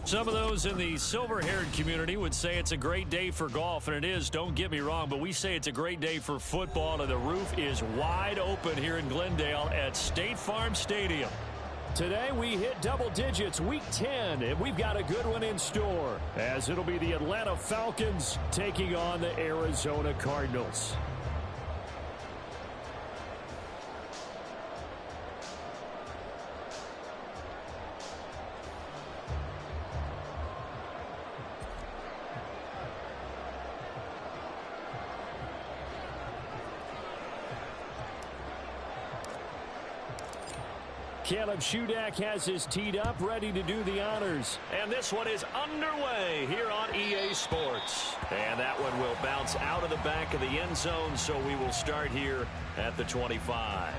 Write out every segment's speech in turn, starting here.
Some of those in the silver-haired community would say it's a great day for golf, and it is, don't get me wrong, but we say it's a great day for football, and the roof is wide open here in Glendale at State Farm Stadium. Today we hit double digits, week 10, and we've got a good one in store, as it'll be the Atlanta Falcons taking on the Arizona Cardinals. Caleb Shudak has his teed up, ready to do the honors. And this one is underway here on EA Sports. And that one will bounce out of the back of the end zone, so we will start here at the 25.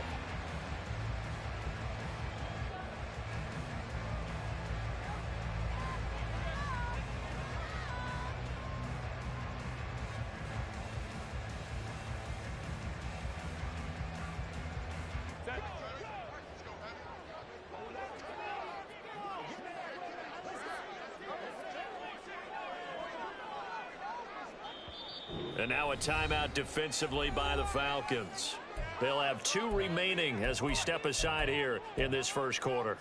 And now a timeout defensively by the Falcons. They'll have 2 remaining as we step aside here in this first quarter.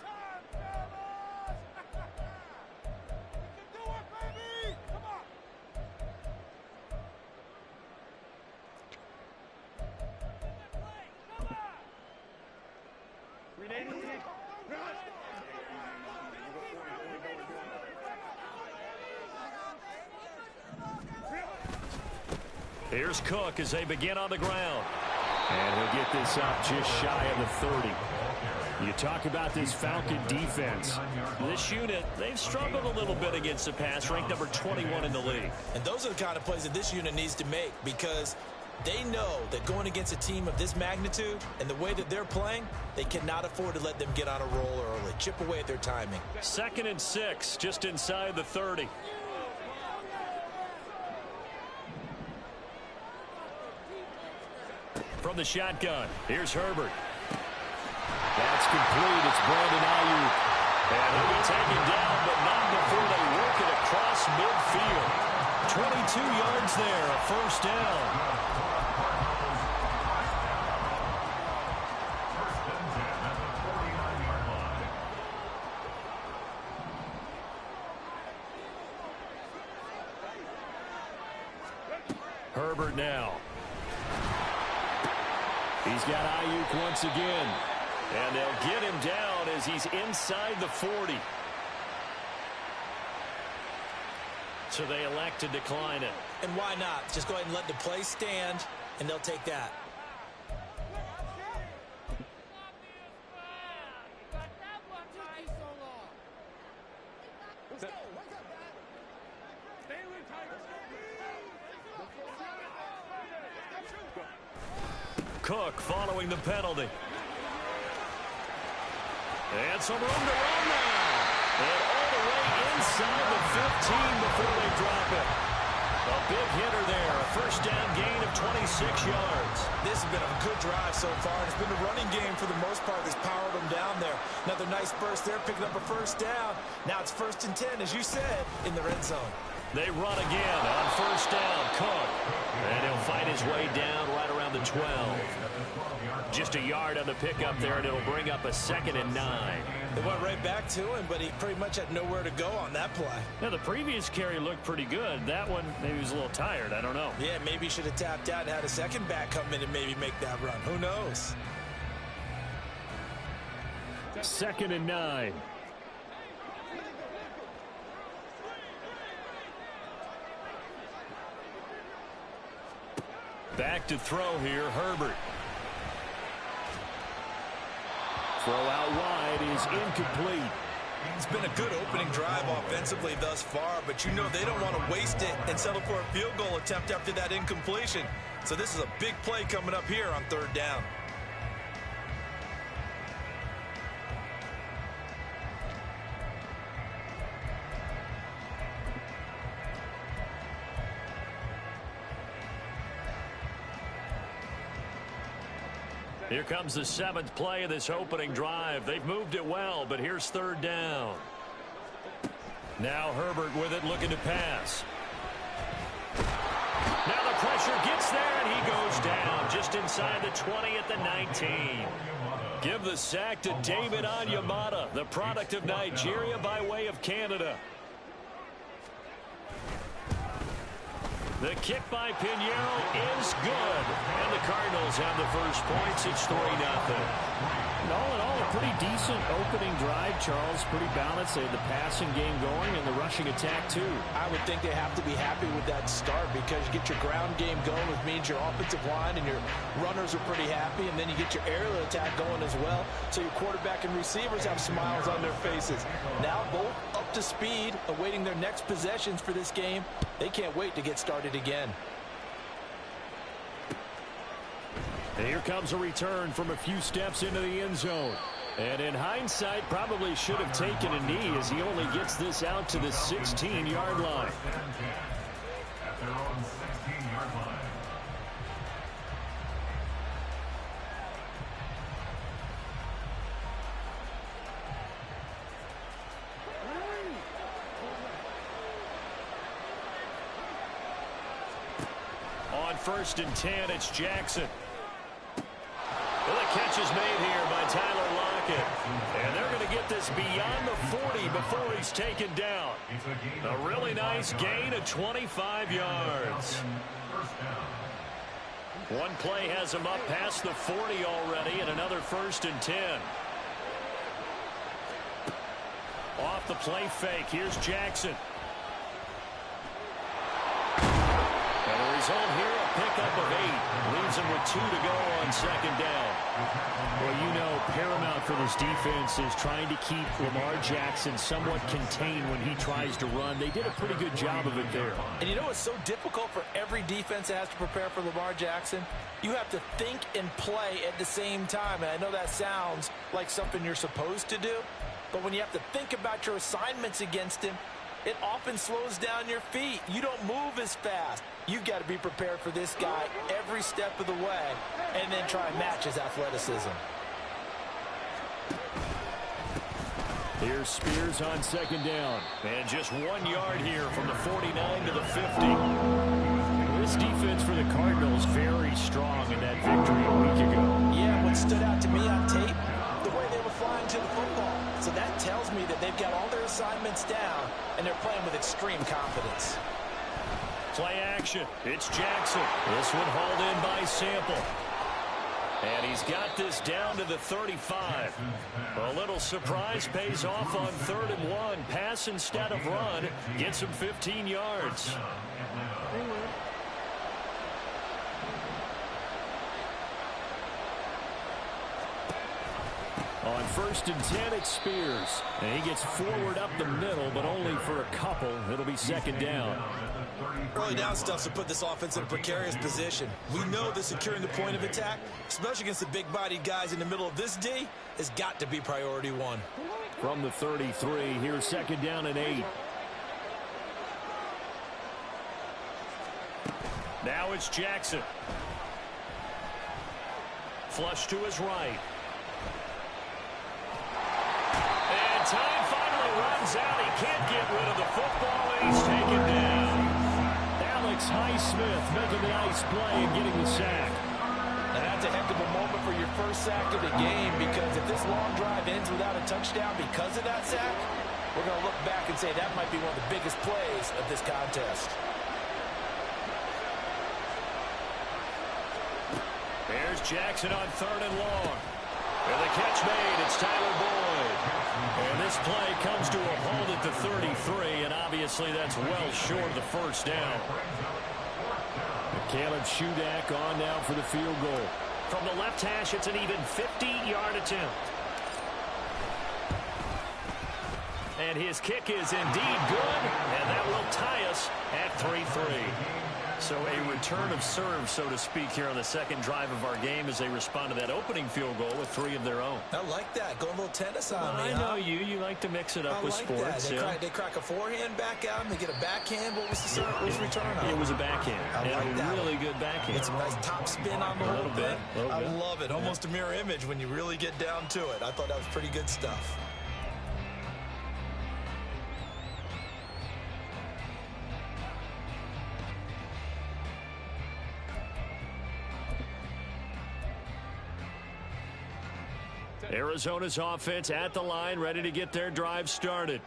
Here's Cook as they begin on the ground. And he'll get this up just shy of the 30. You talk about this Falcon defense. This unit, they've struggled a little bit against the pass, ranked number 21 in the league. And those are the kind of plays that this unit needs to make, because they know that going against a team of this magnitude and the way that they're playing, they cannot afford to let them get on a roll early. Chip away at their timing. 2nd and 6, just inside the 30. From the shotgun, here's Herbert. That's complete. It's Brandon Ayuk. And he'll be taken down, but not before they work it across midfield. 22 yards there, a first down. Herbert now. He's got Ayuk once again. And they'll get him down as he's inside the 40. So they elect to decline it. And why not? Just go ahead and let the play stand, and they'll take that. Cook following the penalty. And some room to run now. And all the way inside the 15 before they drop it. A big hitter there. A first down gain of 26 yards. This has been a good drive so far. It's been a running game for the most part that's powered them down there. Another nice burst there, picking up a first down. Now it's 1st and 10, as you said, in the red zone. They run again on first down. Cook. And he'll fight his way down right around the 12. Just a yard on the pickup there, and it'll bring up a 2nd and 9. They went right back to him, but he pretty much had nowhere to go on that play. Now, the previous carry looked pretty good. That one, maybe he was a little tired. I don't know. Yeah, maybe he should have tapped out and had a second back come in and maybe make that run. Who knows? 2nd and 9. Back to throw here, Herbert. Throw out wide is incomplete. It's been a good opening drive offensively thus far, but you know they don't want to waste it and settle for a field goal attempt after that incompletion. So this is a big play coming up here on 3rd down. Here comes the 7th play of this opening drive. They've moved it well, but here's 3rd down. Now Herbert with it, looking to pass. Now the pressure gets there, and he goes down just inside the 20 at the 19. Give the sack to David Onyemata, the product of Nigeria by way of Canada. The kick by Pinheiro is good. And the Cardinals have the first points. It's 3-0. All in all, a pretty decent opening drive, Charles. Pretty balanced. They had the passing game going and the rushing attack, too. I would think they have to be happy with that start because you get your ground game going, which means your offensive line and your runners are pretty happy, and then you get your aerial attack going as well. So your quarterback and receivers have smiles on their faces. Now both up to speed, awaiting their next possessions for this game. They can't wait to get started again. And here comes a return from a few steps into the end zone. And in hindsight, probably should have taken a knee as he only gets this out to the 16-yard line. At their own 16-yard line. On 1st and 10, it's Jackson. Well, the catch is made here by Tyler Lockett. And they're going to get this beyond the 40 before he's taken down. A really nice gain of 25 yards. One play has him up past the 40 already, and another 1st and 10. Off the play fake, here's Jackson. And the result here, a pickup of 8. Leaves him with 2 to go on 2nd down. Well, you know, paramount for this defense is trying to keep Lamar Jackson somewhat contained when he tries to run. They did a pretty good job of it there. And you know it's so difficult for every defense that has to prepare for Lamar Jackson? You have to think and play at the same time. And I know that sounds like something you're supposed to do. But when you have to think about your assignments against him, it often slows down your feet. You don't move as fast. You've got to be prepared for this guy every step of the way and then try and match his athleticism. Here's Spears on 2nd down. And just 1 yard here from the 49 to the 50. This defense for the Cardinals very strong in that victory a week ago. Yeah, what stood out to me on tape, the way they were flying to the football. So that tells me that they've got all their assignments down and they're playing with extreme confidence. Play action. It's Jackson. This one hauled in by Sample. And he's got this down to the 35. A little surprise pays off on 3rd and 1. Pass instead of run. Gets him 15 yards. On 1st and 10, it's Spears. And he gets forward up the middle, but only for a couple. It'll be 2nd down. Early down stuff to put this offense in a precarious position. We know that securing the point of attack, especially against the big-bodied guys in the middle of this D, has got to be priority 1. From the 33, here's 2nd down and 8. Now it's Jackson. Flush to his right. And time finally runs out. He can't get rid of the football, and he's taken down. Alex Highsmith making the nice play and getting the sack. And that's a heck of a moment for your first sack of the game, because if this long drive ends without a touchdown because of that sack, we're going to look back and say that might be one of the biggest plays of this contest. There's Jackson on 3rd and long. And the catch made. It's Tyler Boyd. And this play comes to a halt at the 33, and obviously that's well short of the 1st down. Caleb Shudak on now for the field goal. From the left hash, it's an even 50-yard attempt. And his kick is indeed good, and that will tie us at 3-3. So a return of serve, so to speak, here on the second drive of our game as they respond to that opening field goal with 3 of their own. I like that. Go a little tennis on me, I know you. You like to mix it up with sports. They crack a forehand back out, and they get a backhand. What was the serve? What was the return on? It was a backhand. I like that. Really good backhand. It's a nice top spin on the whole thing. I love it. Almost a mirror image when you really get down to it. I thought that was pretty good stuff. Arizona's offense at the line, ready to get their drive started.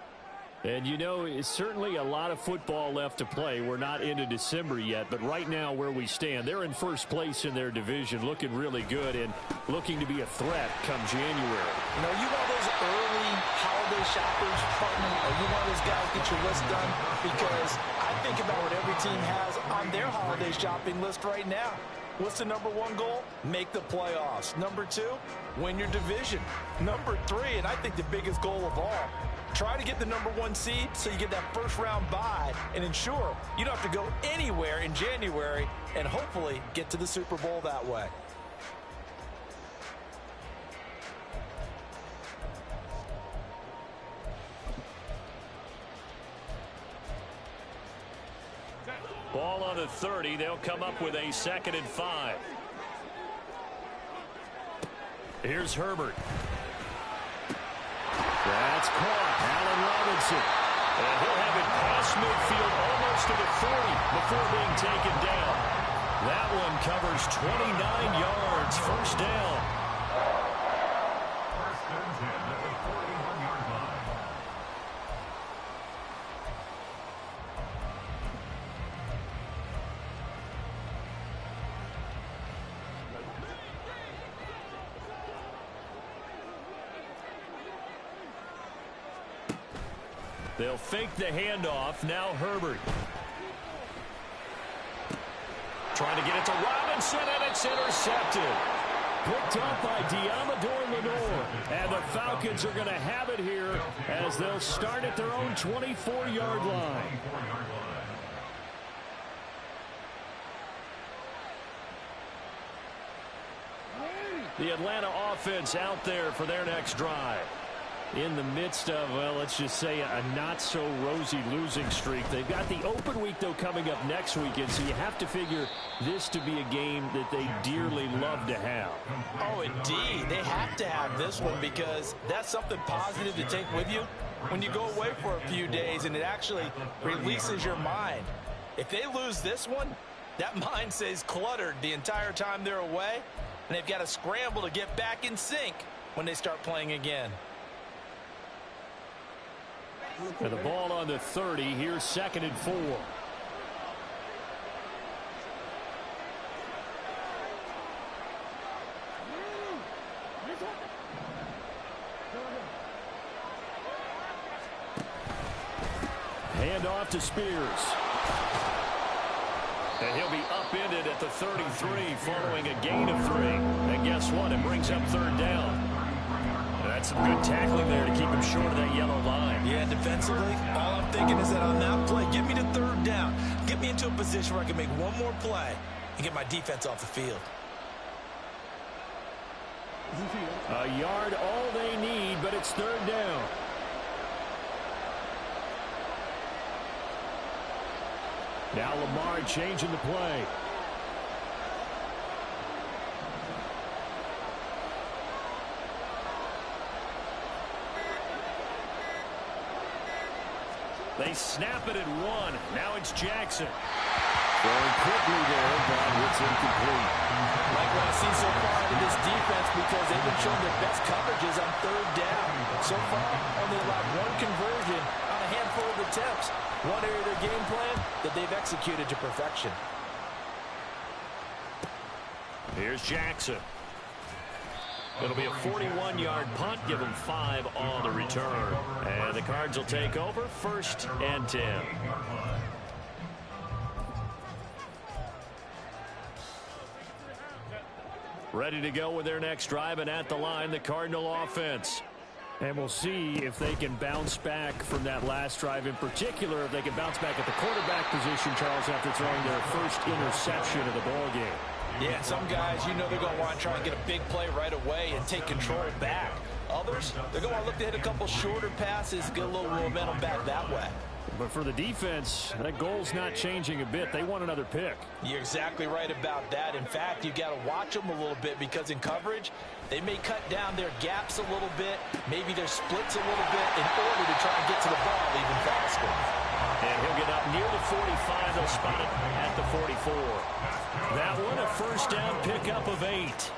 And, you know, it's certainly a lot of football left to play. We're not into December yet, but right now where we stand, they're in first place in their division, looking really good and looking to be a threat come January. You know, you one of those early holiday shoppers, partner, or you one of those guys get your list done? Because I think about what every team has on their holiday shopping list right now. What's the number 1 goal? Make the playoffs. Number 2, win your division. Number 3, and I think the biggest goal of all, try to get the number 1 seed so you get that first round bye and ensure you don't have to go anywhere in January and hopefully get to the Super Bowl that way. Ball on the 30. They'll come up with a 2nd and 5. Here's Herbert. That's caught. Allen Robinson. And he'll have it past midfield almost to the 40 before being taken down. That one covers 29 yards. First down. First and 10 at the 41-yard line. They'll fake the handoff. Now Herbert. Trying to get it to Robinson, and it's intercepted. Picked up by Diamador Lenore. And the Falcons are going to have it here as they'll start at their own 24-yard line. The Atlanta offense out there for their next drive. In the midst of, well, let's just say a not-so-rosy losing streak. They've got the open week, though, coming up next weekend, so you have to figure this to be a game that they dearly love to have. Oh, indeed. They have to have this one because that's something positive to take with you when you go away for a few days, and it actually releases your mind. If they lose this one, that mind stays cluttered the entire time they're away, and they've got to scramble to get back in sync when they start playing again. And the ball on the 30. Here's 2nd and 4. Hand off to Spears. And he'll be upended at the 33 following a gain of 3. And guess what? It brings up 3rd down. That's some good tackling there to keep him short of that yellow line. Yeah, defensively, all I'm thinking is that on that play, get me to 3rd down. Get me into a position where I can make one more play and get my defense off the field. A yard all they need, but it's 3rd down. Now Lamar changing the play. They snap it at 1. Now it's Jackson. Going quickly there, but it's incomplete. Like what I've seen so far out of this defense because they've been showing their best coverages on 3rd down. So far, only allowed 1 conversion on a handful of attempts. One area of their game plan that they've executed to perfection. Here's Jackson. It'll be a 41-yard punt. Give them 5 on the return. And the Cards will take over 1st and 10. Ready to go with their next drive, and at the line, the Cardinal offense. And we'll see if they can bounce back from that last drive. In particular, if they can bounce back at the quarterback position, Charles, after throwing their first interception of the ball game. Yeah, some guys, you know they're going to want to try and get a big play right away and take control back. Others, they're going to look to hit a couple shorter passes, get a little momentum back that way. But for the defense, that goal's not changing a bit. They want another pick. You're exactly right about that. In fact, you got to watch them a little bit because in coverage, they may cut down their gaps a little bit, maybe their splits a little bit in order to try and get to the ball even faster. And he'll get up near the 45. They'll spot it at the 44. That one, a first down pickup of 8.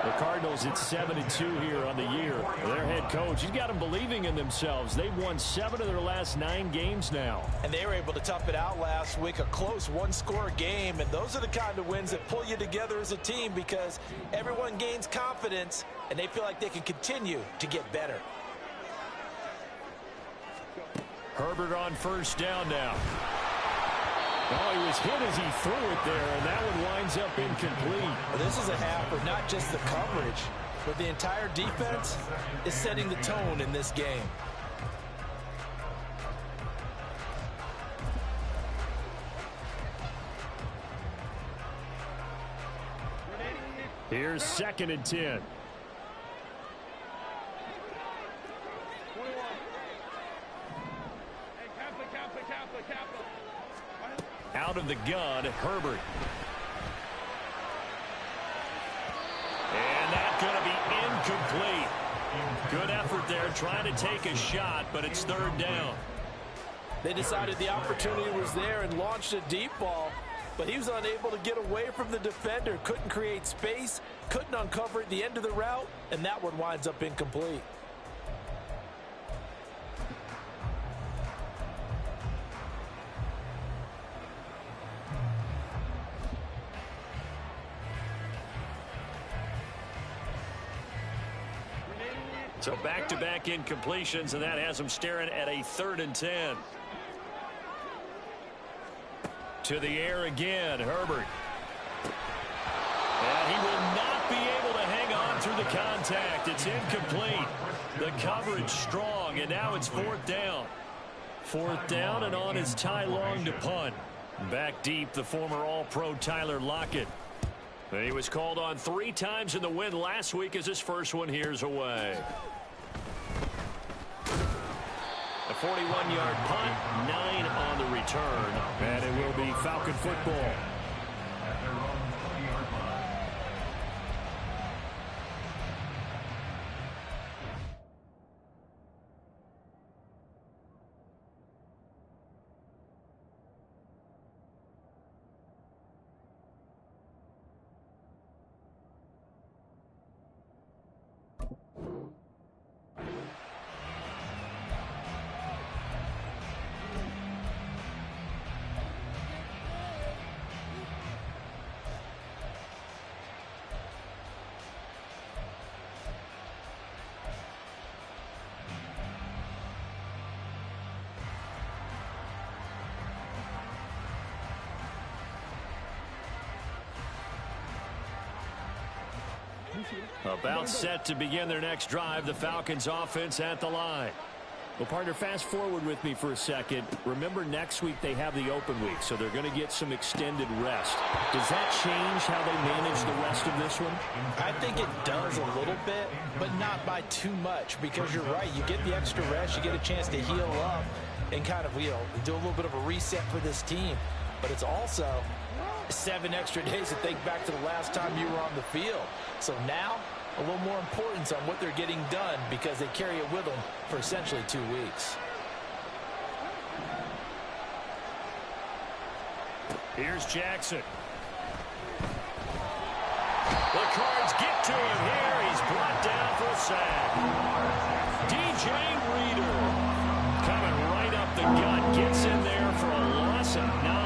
The Cardinals at 7-2 here on the year. Their head coach, he's got them believing in themselves. They've won 7 of their last 9 games now. And they were able to tough it out last week, a close one-score game. And those are the kind of wins that pull you together as a team because everyone gains confidence and they feel like they can continue to get better. Herbert on first down now. Oh, he was hit as he threw it there, and that one winds up incomplete. Well, this is a half where not just the coverage, but the entire defense is setting the tone in this game. Here's 2nd and 10. Out of the gun, Herbert. And that's going to be incomplete. Good effort there trying to take a shot, but it's 3rd down. They decided the opportunity was there and launched a deep ball, but he was unable to get away from the defender, couldn't create space, couldn't uncover at the end of the route, and that one winds up incomplete. So back-to-back incompletions, and that has them staring at a 3rd and 10. To the air again, Herbert. And he will not be able to hang on through the contact. It's incomplete. The coverage strong, and now it's 4th down. 4th down, and on is Ty Long to punt. Back deep, the former All-Pro Tyler Lockett. And he was called on 3 times in the win last week as his first one here's away. A 41-yard punt, 9 on the return. And it will be Falcon football. About set to begin their next drive, the Falcons offense at the line. Well, partner, fast forward with me for a second. Remember, next week they have the open week, so they're going to get some extended rest. Does that change how they manage the rest of this one? I think it does a little bit, but not by too much, because you're right. You get the extra rest, you get a chance to heal up and kind of, do a little bit of a reset for this team. But it's also 7 extra days to think back to the last time you were on the field. So now, a little more importance on what they're getting done because they carry it with them for essentially 2 weeks. Here's Jackson. The Cards get to him here. He's brought down for a sack. DJ Reader coming right up the gut. Gets in there for a loss of 9.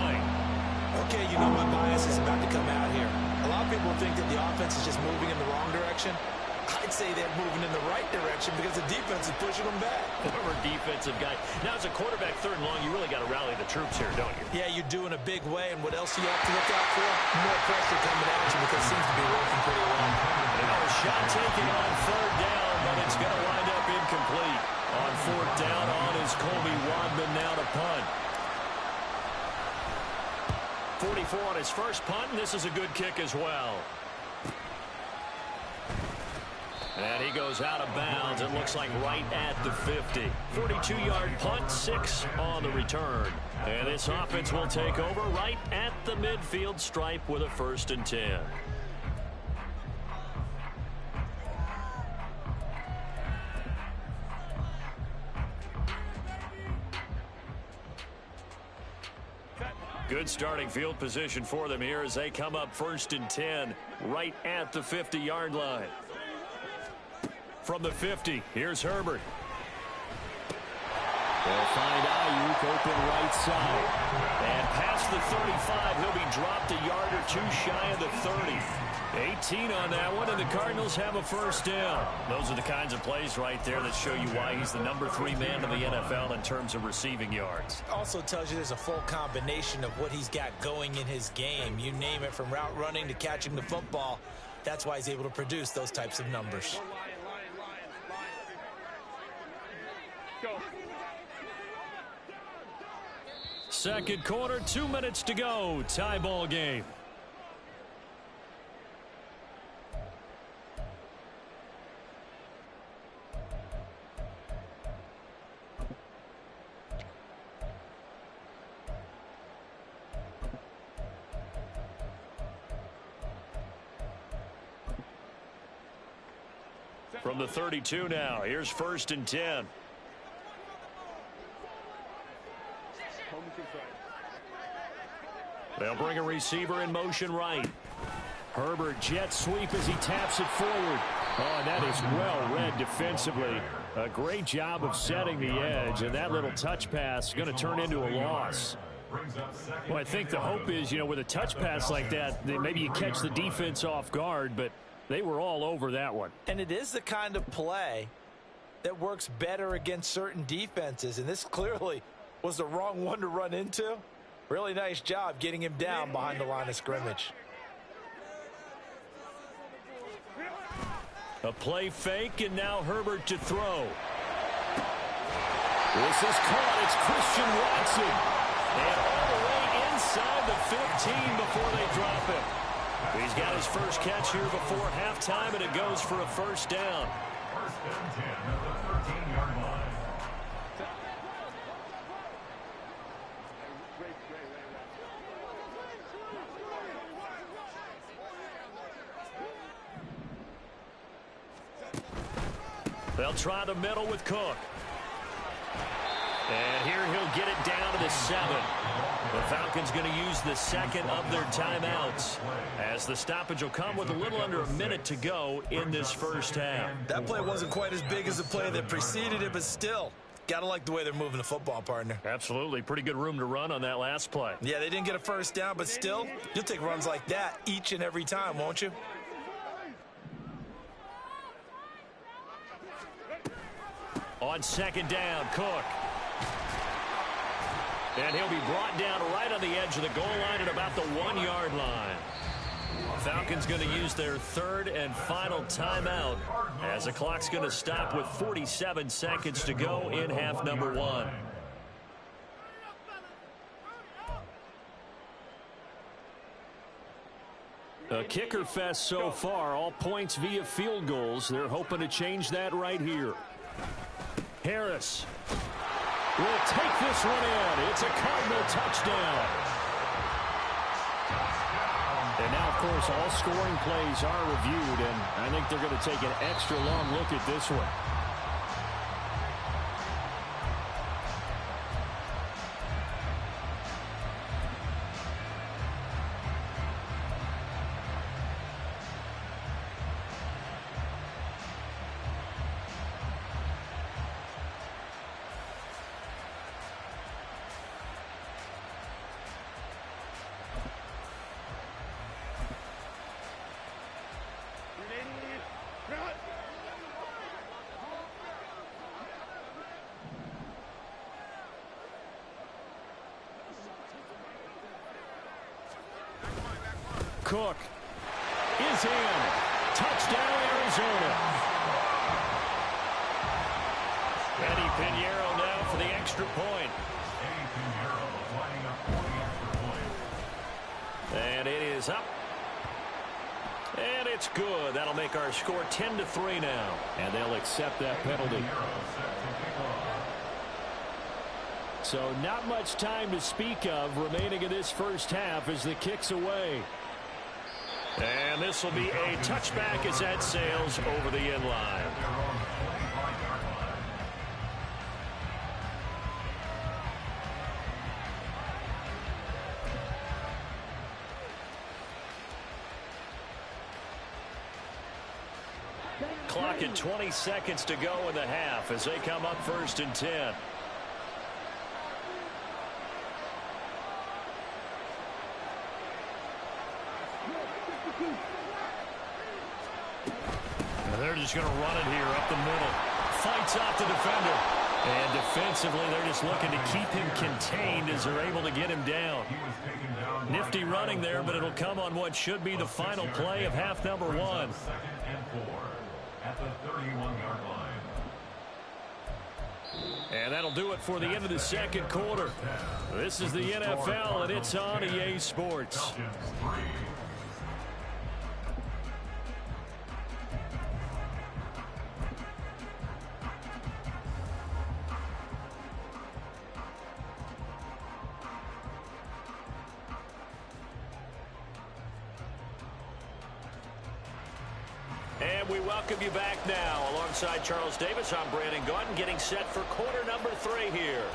Okay, you know my bias is about to come out here. A lot of people think that the offense is just moving in the wrong direction. I'd say they're moving in the right direction because the defense is pushing them back. Former defensive guy. Now, as a quarterback, 3rd and long, you really got to rally the troops here, don't you? Yeah, you do in a big way. And what else do you have to look out for? More pressure coming at you because it seems to be working pretty well. Now a shot taken on 3rd down, but it's going to wind up incomplete. On fourth down on is Colby Wadman now to punt. 44 on his first punt, and this is a good kick as well. And he goes out of bounds. It looks like right at the 50. 42-yard punt, 6 on the return. And this offense will take over right at the midfield stripe with a 1st and 10. Good starting field position for them here as they come up 1st and 10 right at the 50-yard line. From the 50, here's Herbert. They'll find Ayuk open right side. And past the 35, he'll be dropped a yard or two shy of the 30. 18 on that one, and the Cardinals have a 1st down. Those are the kinds of plays right there that show you why he's the number 3 man in the NFL in terms of receiving yards. Also tells you there's a full combination of what he's got going in his game. You name it, from route running to catching the football. That's why he's able to produce those types of numbers. Second quarter, 2 minutes to go. Tie ball game. From the 32 now, here's 1st and 10. They'll bring a receiver in motion right. Herbert jet sweep as he taps it forward. Oh, and that is well read defensively. A great job of setting the edge, and that little touch pass is going to turn into a loss. Well, I think the hope is, with a touch pass like that, maybe you catch the defense off guard, but they were all over that one. And it is the kind of play that works better against certain defenses, and this clearly was the wrong one to run into. Really nice job getting him down behind the line of scrimmage. A play fake, and now Herbert to throw. This is caught. It's Christian Watson. And all the way inside the 15 before they drop it. He's got his first catch here before halftime, and it goes for a 1st down. 1st and 10 at the 13-yard line. They'll try the middle with Cook. And here he'll get it down to the 7. The Falcons going to use the second of their timeouts, as the stoppage will come with a little under a minute to go in this first half. That play wasn't quite as big as the play that preceded it, but still, gotta like the way they're moving the football, partner. Absolutely. Pretty good room to run on that last play. Yeah, they didn't get a 1st down, but still, you'll take runs like that each and every time, won't you? On 2nd down, Cook. And he'll be brought down right on the edge of the goal line at about the 1-yard line. Falcons going to use their 3rd and final timeout, as the clock's going to stop with 47 seconds to go in half number 1. A kicker fest so far, all points via field goals. They're hoping to change that right here. Harris will take this one in. It's a Cardinal touchdown. And now, of course, all scoring plays are reviewed, and I think they're going to take an extra long look at this one. Cook is in. Touchdown, Arizona. Pinheiro now for the extra point. And it is up. And it's good. That'll make our score 10-3 now. And they'll accept that penalty. So not much time to speak of remaining in this first half as the kick's away. And this will be a touchback as that sails over the end line. Clock at 20 seconds to go in the half as they come up 1st and 10. And they're just going to run it here up the middle. Fights off the defender. And defensively, they're just looking to keep him contained as they're able to get him down. Nifty running there, but it'll come on what should be the final play of half number 1. At the 31-yard line. And that'll do it for the end of the second quarter. This is the NFL, and it's on EA Sports. And we welcome you back now. Alongside Charles Davis, I'm Brandon Gaudin, getting set for quarter number 3 here.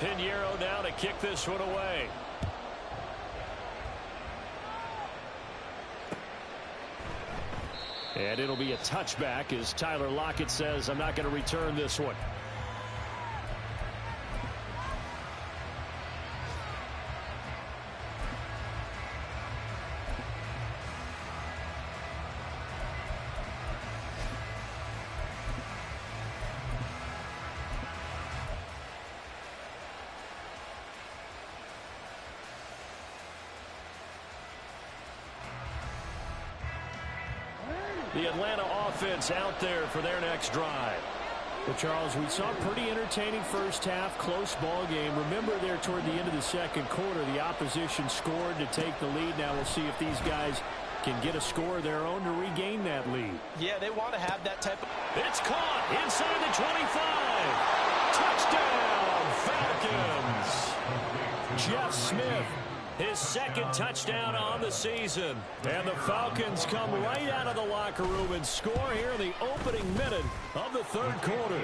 Pinheiro now to kick this one away. And it'll be a touchback as Tyler Lockett says, I'm not going to return this one. The Atlanta offense out there for their next drive. Well, Charles, we saw a pretty entertaining first half, close ball game. Remember there toward the end of the second quarter, the opposition scored to take the lead. Now we'll see if these guys can get a score of their own to regain that lead. Yeah, they want to have that type of... It's caught inside the 25. Touchdown, Falcons. Jeff Smith, his second touchdown on the season. And the Falcons come right out of the locker room and score here in the opening minute of the third quarter.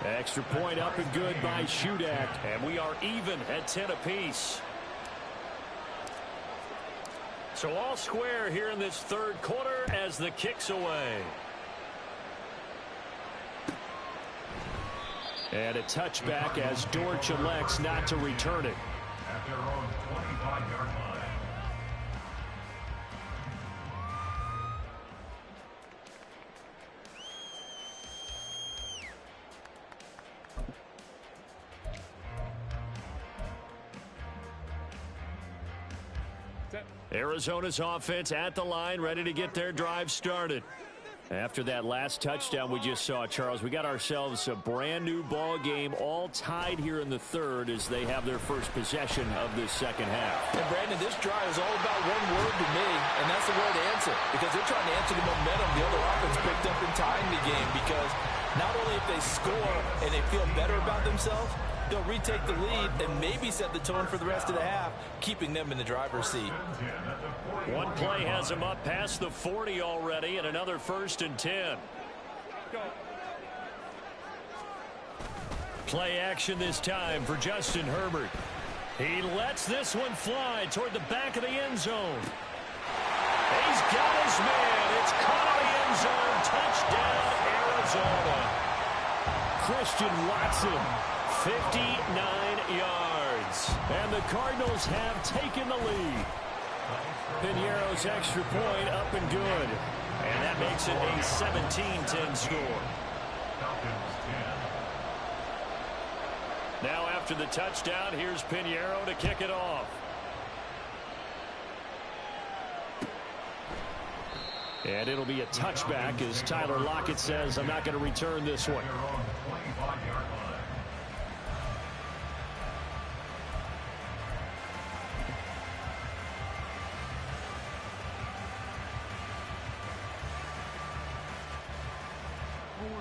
Extra point up and good by Shudak. And we are even at 10 apiece. So all square here in this third quarter as the kick's away. And a touchback as Dortch elects not to return it. At their own 25-yard line. Arizona's offense at the line, ready to get their drive started. After that last touchdown we just saw, Charles, we got ourselves a brand new ball game, all tied here in the third as they have their first possession of this second half. And Brandon, this drive is all about one word to me, and that's the word answer. Because they're trying to answer the momentum the other offense picked up in tying the game. Because not only if they score and they feel better about themselves, they'll retake the lead and maybe set the tone for the rest of the half, keeping them in the driver's seat. One play has them up past the 40 already, and another 1st and 10. Play action this time for Justin Herbert. He lets this one fly toward the back of the end zone. He's got his man. It's caught in the end zone. Touchdown, Arizona. Christian Watson, 59 yards. And the Cardinals have taken the lead. Pinheiro's extra point up and good. And that makes it a 17-10 score. Now after the touchdown, here's Pinheiro to kick it off. And it'll be a touchback as Tyler Lockett says, I'm not going to return this one.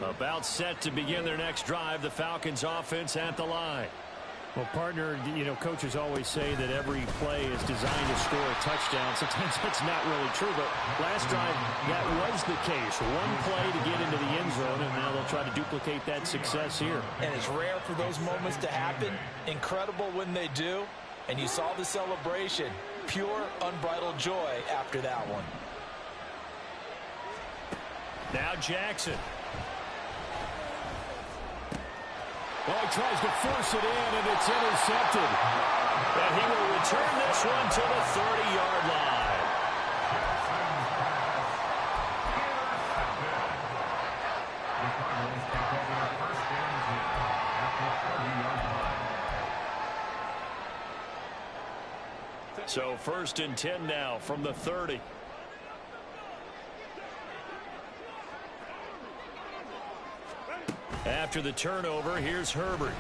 About set to begin their next drive. The Falcons offense at the line. Well, partner, you know, coaches always say that every play is designed to score a touchdown. Sometimes that's not really true, but last drive, that was the case. One play to get into the end zone, and now they'll try to duplicate that success here. And it's rare for those moments to happen. Incredible when they do. And you saw the celebration. Pure, unbridled joy after that one. Now Jackson. Well, he tries to force it in, and it's intercepted. And he will return this one to the 30-yard line. So 1st and 10 now from the 30. After the turnover, here's Herbert.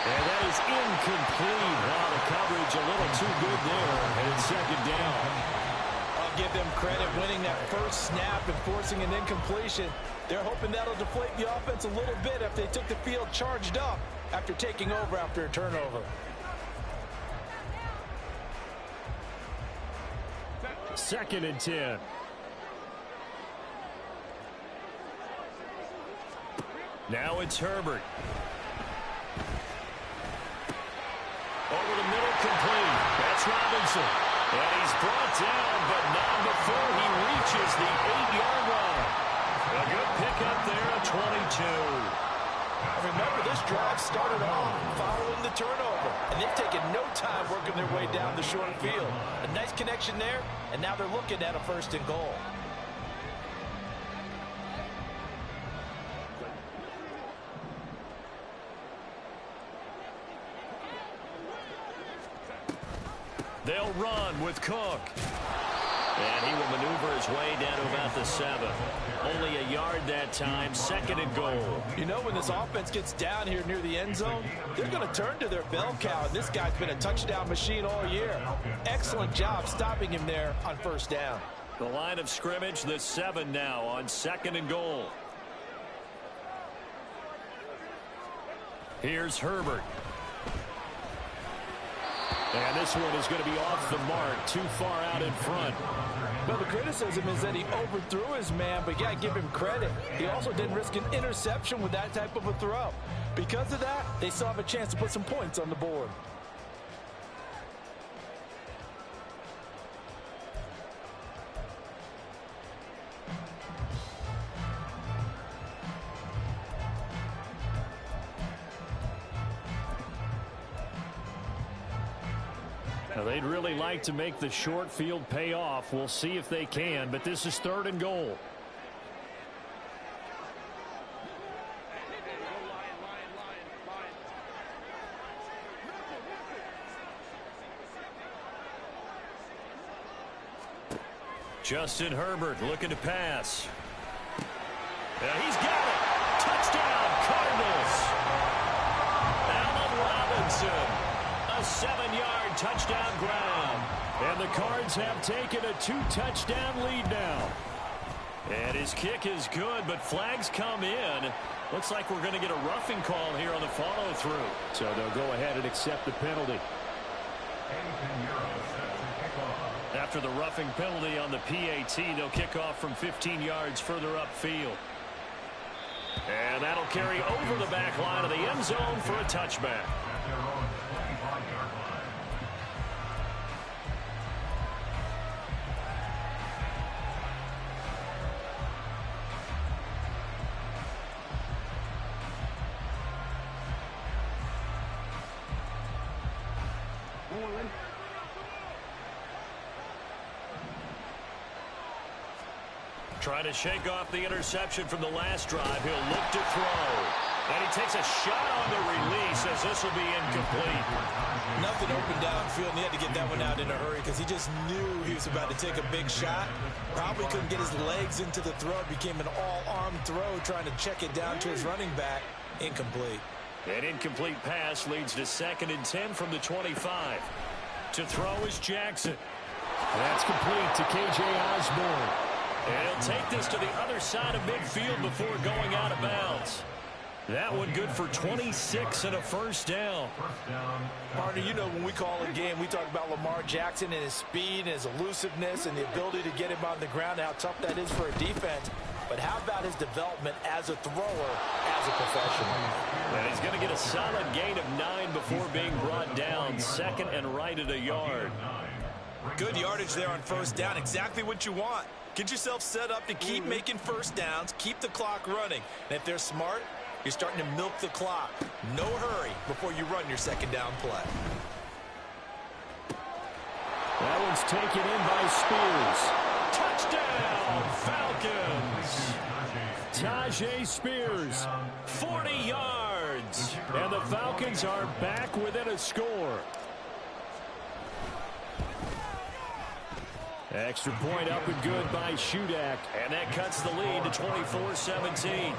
And that is incomplete. Wow, the coverage a little too good there, and it's 2nd down. I'll give them credit winning that first snap and forcing an incompletion. They're hoping that'll deflate the offense a little bit if they took the field charged up after taking over after a turnover. 2nd and 10. Now it's Herbert. Over the middle, complete. That's Robinson. And he's brought down, but not before he reaches the 8-yard line. A good pickup there at 22. Remember, this drive started off following the turnover, and they've taken no time working their way down the short field. A nice connection there, and now they're looking at a 1st and goal. They'll run with Cook. And he will maneuver his way down to about the 7. Only a yard that time, 2nd and goal. You know, when this offense gets down here near the end zone, they're going to turn to their bell cow, and this guy's been a touchdown machine all year. Excellent job stopping him there on 1st down. The line of scrimmage, the 7 now on 2nd and goal. Here's Herbert. And this one is going to be off the mark, too far out in front. Well, the criticism is that he overthrew his man, but yeah, give him credit. He also didn't risk an interception with that type of a throw. Because of that, they still have a chance to put some points on the board. Now, they'd really like to make the short field pay off. We'll see if they can, but this is 3rd and goal. Justin Herbert looking to pass. And he's got it. Touchdown, Cardinals. Allen Robinson. A 7-yard touchdown ground. And the Cards have taken a 2-touchdown lead now. And his kick is good, but flags come in. Looks like we're going to get a roughing call here on the follow-through. So they'll go ahead and accept the penalty. After the roughing penalty on the PAT, they'll kick off from 15 yards further upfield. And that'll carry over the back line of the end zone for a touchback. Trying to shake off the interception from the last drive. He'll look to throw. And he takes a shot on the release as this will be incomplete. Nothing open downfield, and he had to get that one out in a hurry because he just knew he was about to take a big shot. Probably couldn't get his legs into the throw. Became an all-arm throw trying to check it down to his running back. Incomplete. An incomplete pass leads to 2nd and 10 from the 25. To throw is Jackson. That's complete to K.J. Osborne. And he'll take this to the other side of midfield before going out of bounds. That one good for 26 and a first down. Partner, you know when we call a game, we talk about Lamar Jackson and his speed and his elusiveness and the ability to get him on the ground and how tough that is for a defense. But how about his development as a thrower, as a professional? And he's going to get a solid gain of 9 before being brought down. 2nd and right at a yard. Good yardage there on first down. Exactly what you want. Get yourself set up to keep making first downs, keep the clock running. And if they're smart, you're starting to milk the clock. No hurry before you run your 2nd down play. That one's taken in by Spears. Touchdown, Falcons. Tajay Spears. 40 yards. And the Falcons are back within a score. Extra point up and good by Shudak. And that cuts the lead to 24-17.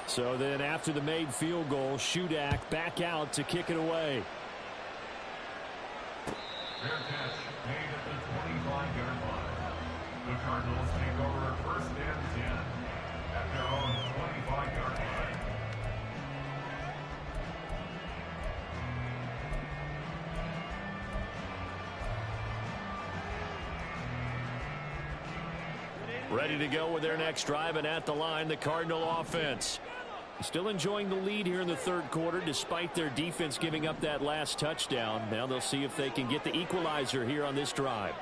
So then after the made field goal, Shudak back out to kick it away. Fair catch made at the 25-yard line. The Cardinals take over 1st and 10 at their own 25-yard line. Ready to go with their next drive, and at the line, the Cardinal offense. Still enjoying the lead here in the 3rd quarter despite their defense giving up that last touchdown. Now they'll see if they can get the equalizer here on this drive.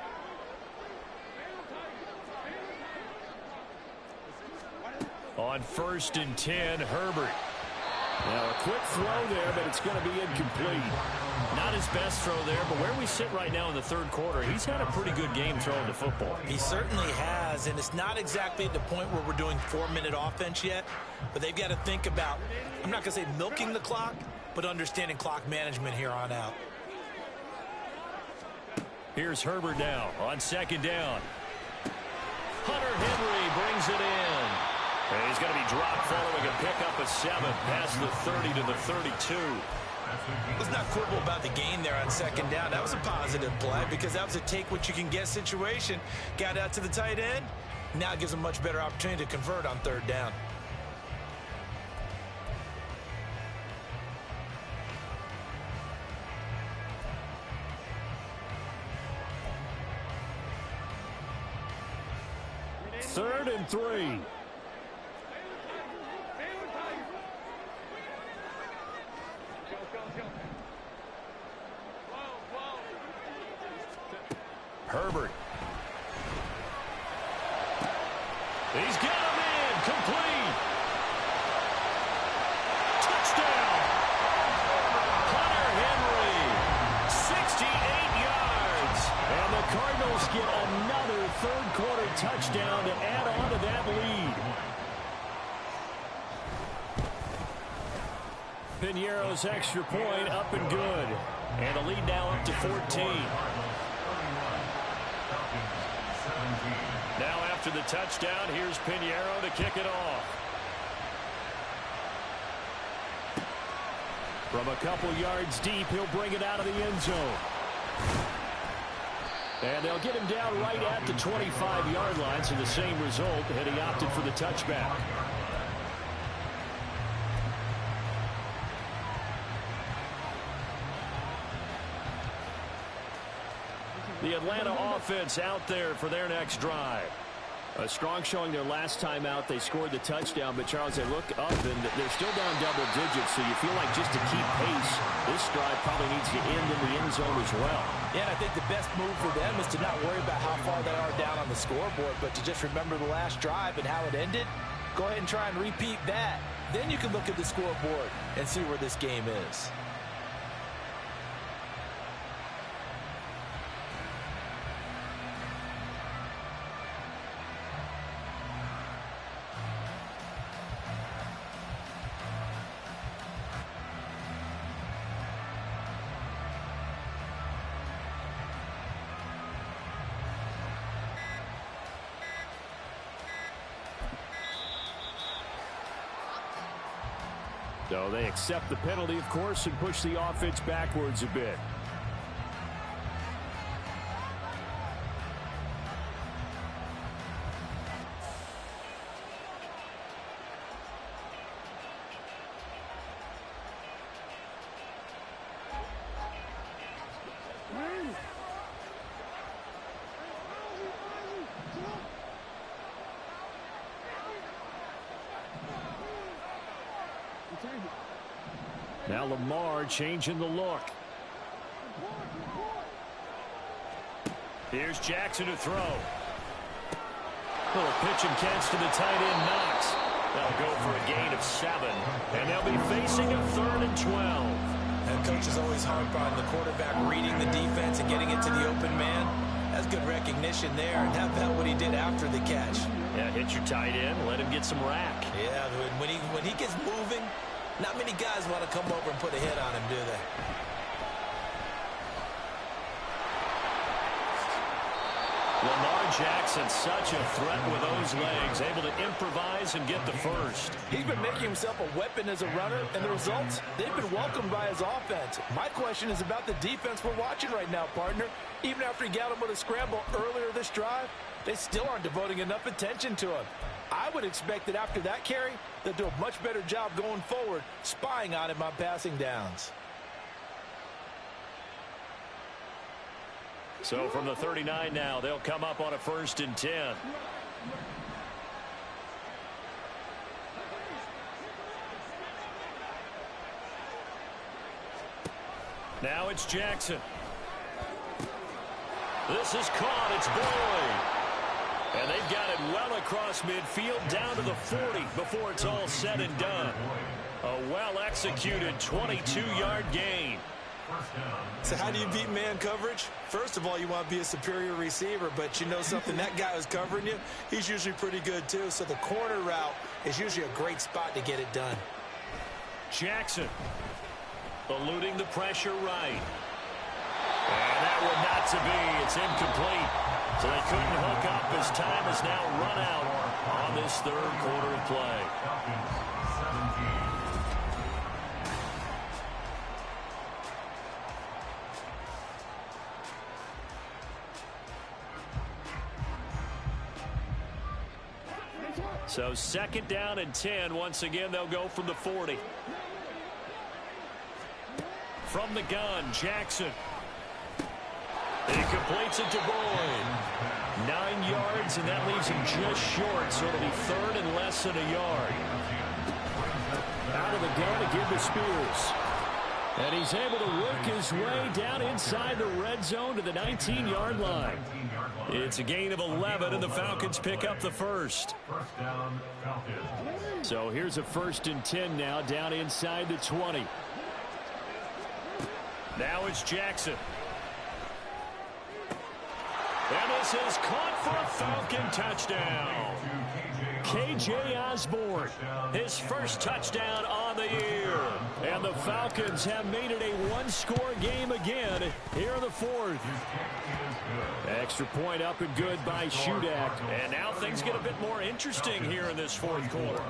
On 1st and 10, Herbert. Now a quick throw there, but it's going to be incomplete. Not his best throw there, but where we sit right now in the 3rd quarter, he's had a pretty good game throwing the football. He certainly has, and it's not exactly at the point where we're doing 4-minute offense yet, but they've got to think about, I'm not going to say milking the clock, but understanding clock management here on out. Here's Herbert now on 2nd down. Hunter Henry brings it in. And he's going to be dropped following a pickup of 7 past the 30 to the 32. Let's not quibble about the gain there on 2nd down. That was a positive play because that was a take-what-you-can-get situation. Got out to the tight end. Now it gives them much better opportunity to convert on 3rd down. Third and 3. Herbert. He's got him in. Complete. Touchdown. Hunter Henry. 68 yards. And the Cardinals get another 3rd quarter touchdown to add on to that lead. Piñeiro's extra point up and good. And the lead now up to 14. Now after the touchdown, here's Piñeiro to kick it off. From a couple yards deep, he'll bring it out of the end zone. And they'll get him down right at the 25-yard line, so the same result, and he opted for the touchback. The Atlanta offense out there for their next drive. A strong showing their last time out. They scored the touchdown, but Charles, they look up and they're still down double digits, so you feel like just to keep pace, this drive probably needs to end in the end zone as well. Yeah, and I think the best move for them is to not worry about how far they are down on the scoreboard, but to just remember the last drive and how it ended. Go ahead and try and repeat that. Then you can look at the scoreboard and see where this game is. So they accept the penalty, of course, and push the offense backwards a bit. Now Lamar changing the look. Here's Jackson to throw. Little pitch and catch to the tight end, Knox. They'll go for a gain of 7. And they'll be facing a 3rd and 12. And coach is always harp on the quarterback reading the defense and getting it to the open man. That's good recognition there. And how about what he did after the catch? Yeah, hit your tight end, let him get some rack. Yeah, when he gets moving, not many guys want to come over and put a hit on him, do they? Lamar Jackson, such a threat with those legs, able to improvise and get the first. He's been making himself a weapon as a runner, and the results, they've been welcomed by his offense. My question is about the defense we're watching right now, partner. Even after he got him with a scramble earlier this drive, they still aren't devoting enough attention to him. I would expect that after that carry, they'll do a much better job going forward, spying on him on passing downs. So from the 39 now, they'll come up on a 1st and 10. Now it's Jackson. This is caught. It's Boyd. And they've got it well across midfield down to the 40 before it's all said and done. A well-executed 22-yard gain. So how do you beat man coverage? First of all, you want to be a superior receiver, but you know something, that guy who's covering you, he's usually pretty good too. So the corner route is usually a great spot to get it done. Jackson eluding the pressure right. And that one not to be. It's incomplete. So they couldn't hook up as time has now run out on this 3rd quarter of play. So 2nd down and 10. Once again, they'll go from the 40. From the gun, Jackson. He completes it to Boyd. 9 yards, and that leaves him just short, so it'll be 3rd and less than a yard. Out of the gun to give to Spears. And he's able to work his way down inside the red zone to the 19-yard line. It's a gain of 11, and the Falcons pick up the first. So here's a 1st and 10 now, down inside the 20. Now it's Jackson. And this is caught for a Falcon touchdown. K.J. Osborne, his first touchdown on the year. And the Falcons have made it a one-score game again here in the 4th. Extra point up and good by Shudak. And now things get a bit more interesting here in this 4th quarter.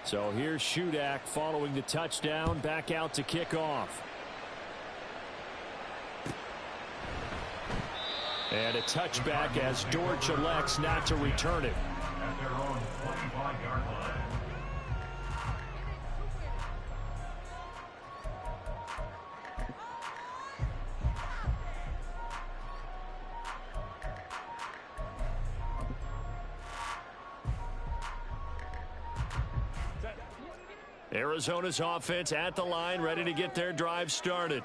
So here's Shudak following the touchdown, back out to kick off. And a touchback as Dortch elects not to return it. At their own 25-yard line. Arizona's offense at the line, ready to get their drive started.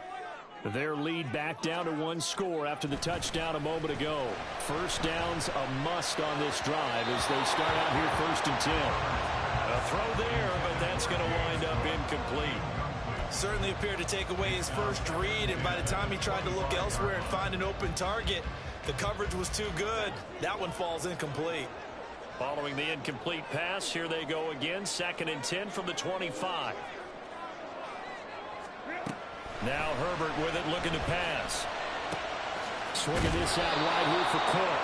Their lead back down to 1 score after the touchdown a moment ago. First down's a must on this drive as they start out here 1st and 10. A throw there, but that's going to wind up incomplete. Certainly appeared to take away his first read, and by the time he tried to look elsewhere and find an open target, the coverage was too good. That one falls incomplete. Following the incomplete pass, here they go again. 2nd and 10 from the 25. Now Herbert with it, looking to pass. Swinging this out wide here for Cook.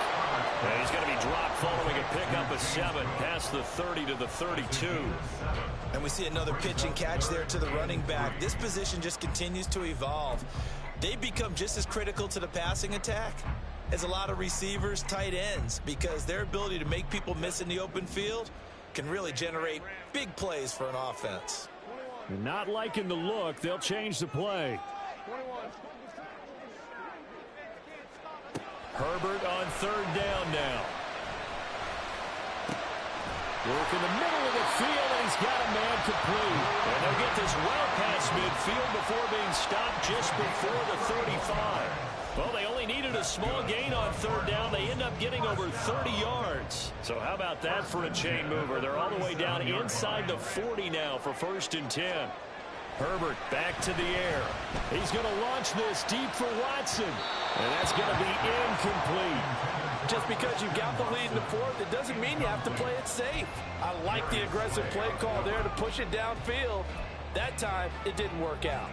And he's going to be dropped following a pickup of 7 past the 30 to the 32. And we see another pitch and catch there to the running back. This position just continues to evolve. They become just as critical to the passing attack as a lot of receivers, tight ends, because their ability to make people miss in the open field can really generate big plays for an offense. Not liking the look. They'll change the play. Herbert on 3rd down now. Work in the middle of the field, and he's got a man complete. And they'll get this well past midfield before being stopped just before the 35. Well, they only needed a small gain on 3rd down. They end up getting over 30 yards. So how about that for a chain mover? They're all the way down inside the 40 now for 1st and 10. Herbert back to the air. He's going to launch this deep for Watson. And that's going to be incomplete. Just because you've got the lead in the 4th, it doesn't mean you have to play it safe. I like the aggressive play call there to push it downfield. That time, it didn't work out.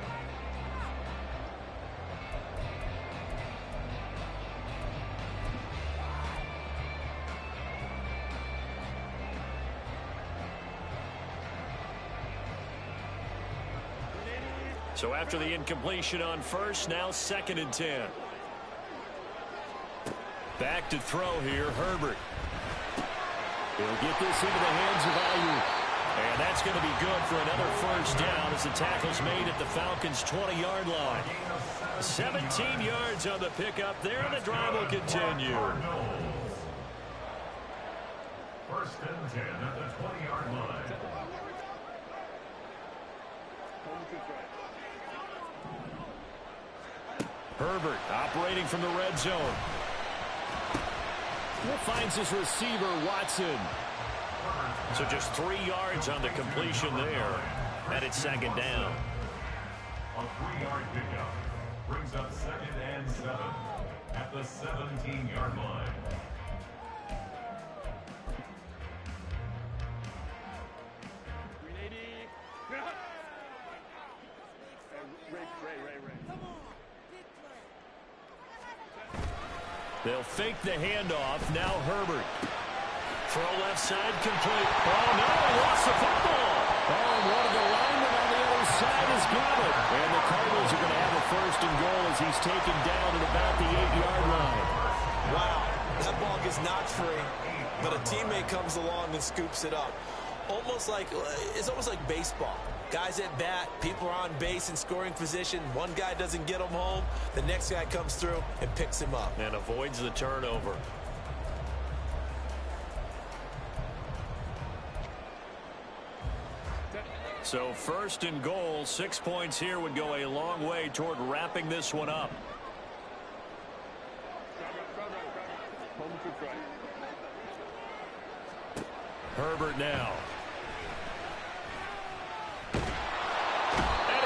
So after the incompletion on 1st, now 2nd and 10. Back to throw here, Herbert. He'll get this into the hands of Ayuk. And that's going to be good for another 1st down as the tackle's made at the Falcons' 20-yard line. 17 yards on the pickup there, and the drive will continue. 1st and 10 at the 20-yard line. Herbert operating from the red zone. Finds his receiver, Watson. So just 3 yards on the completion there. And it's 2nd down. A 3-yard pickup brings up 2nd and 7 at the 17-yard line. They'll fake the handoff. Now Herbert. Throw left side complete. Oh, no, he lost the football. Oh, and one of the linemen on the other side has got it. And the Cardinals are going to have a 1st and goal as he's taken down at about the 8-yard line. Wow, that ball gets knocked free, but a teammate comes along and scoops it up. It's almost like baseball. Guys at bat, people are on base in scoring position. One guy doesn't get him home. The next guy comes through and picks him up. And avoids the turnover. So 1st and goal, 6 points here would go a long way toward wrapping this one up. Herbert now. And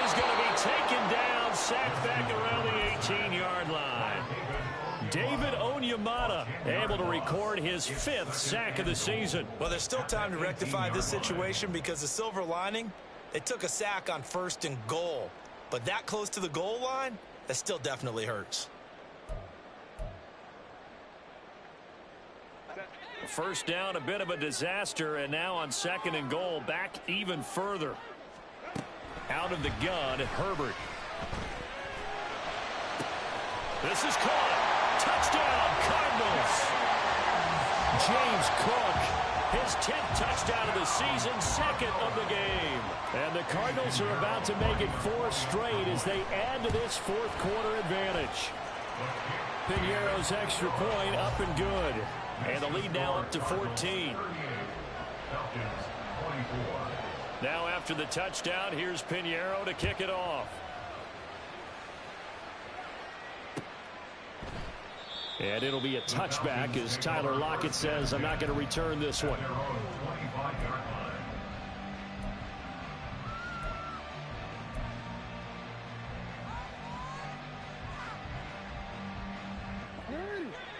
he's going to be taken down, sacked back around the 18-yard line. David Onyemata able to record his 5th sack of the season. Well, there's still time to rectify this situation because the silver lining, they took a sack on 1st and goal. But that close to the goal line, that still definitely hurts. 1st down, a bit of a disaster, and now on 2nd and goal, back even further. Out of the gun, Herbert. This is caught. Touchdown, Cardinals. James Cook, his 10th touchdown of the season, 2nd of the game. And the Cardinals are about to make it 4 straight as they add to this 4th quarter advantage. Piñeiro's extra point up and good. And the lead now up to 14. Now after the touchdown, here's Piñeiro to kick it off. And it'll be a touchback as Tyler Lockett says, I'm not going to return this one.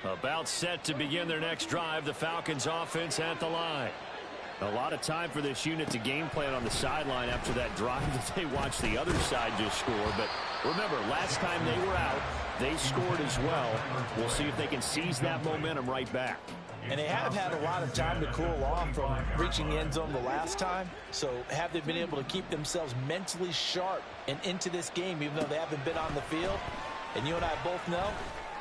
About set to begin their next drive, the Falcons offense at the line. A lot of time for this unit to game plan on the sideline after that drive that they watched the other side just score. But remember, last time they were out, they scored as well. We'll see if they can seize that momentum right back. And they have had a lot of time to cool off from reaching the end zone the last time. So have they been able to keep themselves mentally sharp and into this game, even though they haven't been on the field? And you and I both know,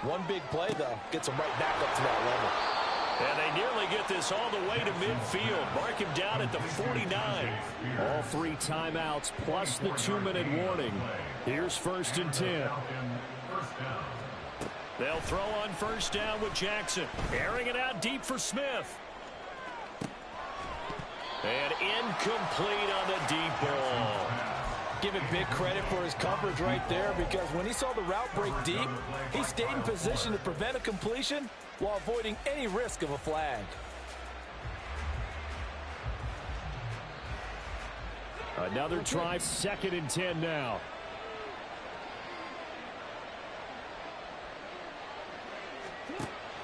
one big play, though, gets them right back up to that level. And they nearly get this all the way to midfield. Mark him down at the 49. All 3 timeouts plus the 2-minute warning. Here's 1st and 10. They'll throw on 1st down with Jackson. Airing it out deep for Smith. And incomplete on the deep ball. Give it big credit for his coverage right there, because when he saw the route break deep, he stayed in position to prevent a completion while avoiding any risk of a flag. Another try, 2nd and 10 now.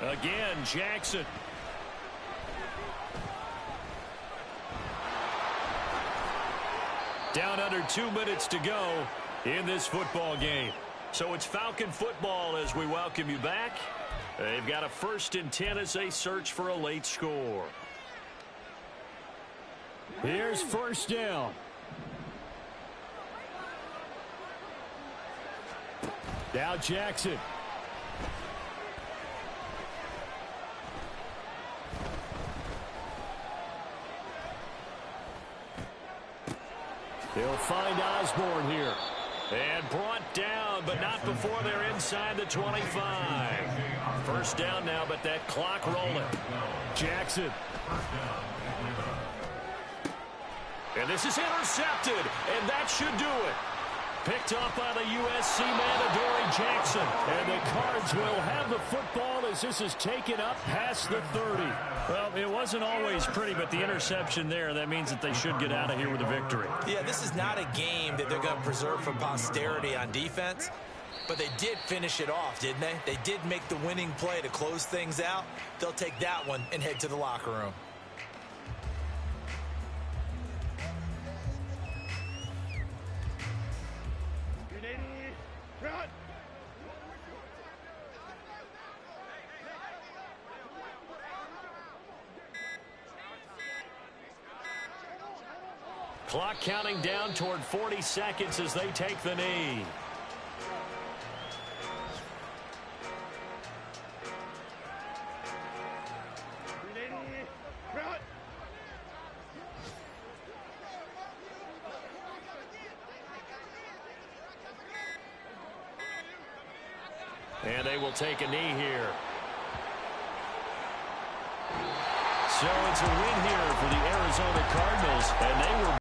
Again, Jackson. Down under 2 minutes to go in this football game. So it's Falcon football as we welcome you back. They've got a 1st and 10 as they search for a late score. Here's 1st down. Now Jackson. They'll find Osborne here. And brought down, but not before they're inside the 25. 1st down now, but that clock rolling. Jackson. And this is intercepted, and that should do it. Picked up by the USC man, Adoree Jackson. And the Cards will have the football as this is taken up past the 30. Well, it wasn't always pretty, but the interception there, that means that they should get out of here with a victory. Yeah, this is not a game that they're going to preserve for posterity on defense, but they did finish it off, didn't they? They did make the winning play to close things out. They'll take that one and head to the locker room. Clock counting down toward 40 seconds as they take the knee. And they will take a knee here. So it's a win here for the Arizona Cardinals, and they were